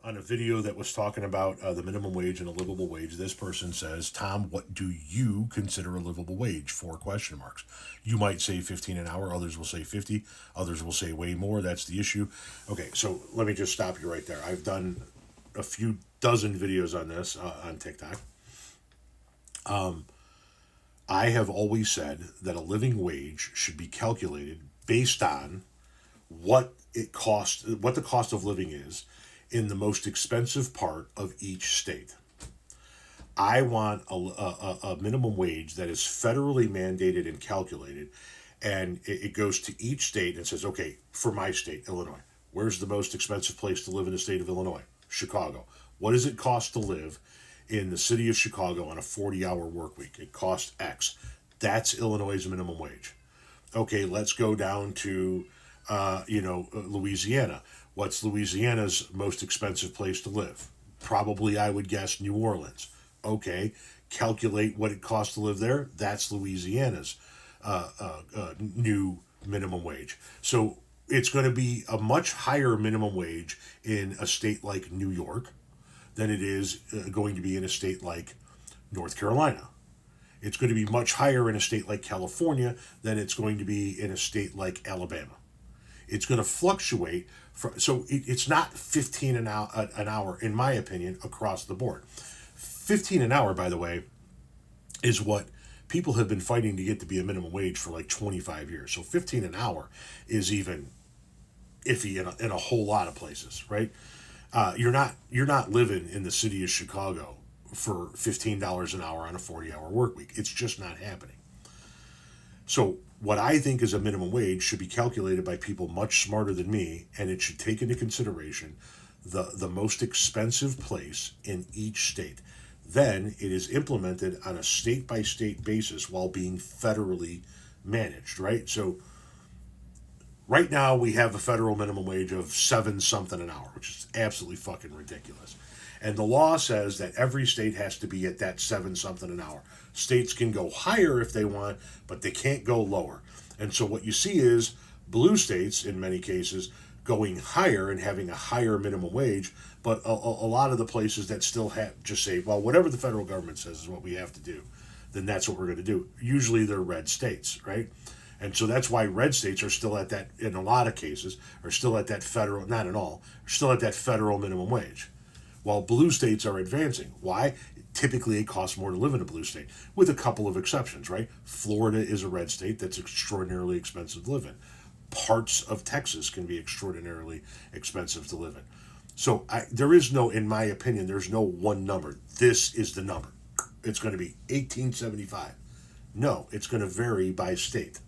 On a video that was talking about the minimum wage and a livable wage, this person says, Tom, what do you consider a livable wage? 4 question marks. You might say 15 an hour. Others will say 50. Others will say way more. That's the issue. Okay, so let me just stop you right there. I've done a few dozen videos on this on TikTok. I have always said that a living wage should be calculated based on what the cost of living is in the most expensive part of each state. I want a minimum wage that is federally mandated and calculated, and it goes to each state and says, okay, for my state, Illinois, where's the most expensive place to live in the state of Illinois? Chicago. What does it cost to live in the city of Chicago on a 40-hour work week? It costs X. That's Illinois' minimum wage. Okay, let's go down to, Louisiana. What's Louisiana's most expensive place to live? Probably, I would guess, New Orleans. Okay, calculate what it costs to live there. That's Louisiana's new minimum wage. So it's going to be a much higher minimum wage in a state like New York than it is going to be in a state like North Carolina. It's going to be much higher in a state like California than it's going to be in a state like Alabama. It's going to fluctuate. So it's not 15 an hour, in my opinion, across the board. 15 an hour, by the way, is what people have been fighting to get to be a minimum wage for like 25 years. So 15 an hour is even iffy in a whole lot of places, right? You're not living in the city of Chicago for $15 an hour on a 40-hour work week. It's just not happening. So what I think is a minimum wage should be calculated by people much smarter than me, and it should take into consideration the most expensive place in each state. Then it is implemented on a state by state basis while being federally managed, right? So right now we have a federal minimum wage of 7 something an hour, which is absolutely fucking ridiculous. And the law says that every state has to be at that 7 something an hour. States can go higher if they want, but they can't go lower. And so what you see is blue states, in many cases, going higher and having a higher minimum wage, but a lot of the places that still have just say, well, whatever the federal government says is what we have to do, then that's what we're going to do. Usually they're red states, right? And so that's why red states are still at that, in a lot of cases, are still at that federal, not at all, are still at that federal minimum wage, while blue states are advancing. Why? Typically, it costs more to live in a blue state, with a couple of exceptions, right? Florida is a red state that's extraordinarily expensive to live in. Parts of Texas can be extraordinarily expensive to live in. So there is no, in my opinion, there's no one number. This is the number. It's going to be 1875. No, it's going to vary by state.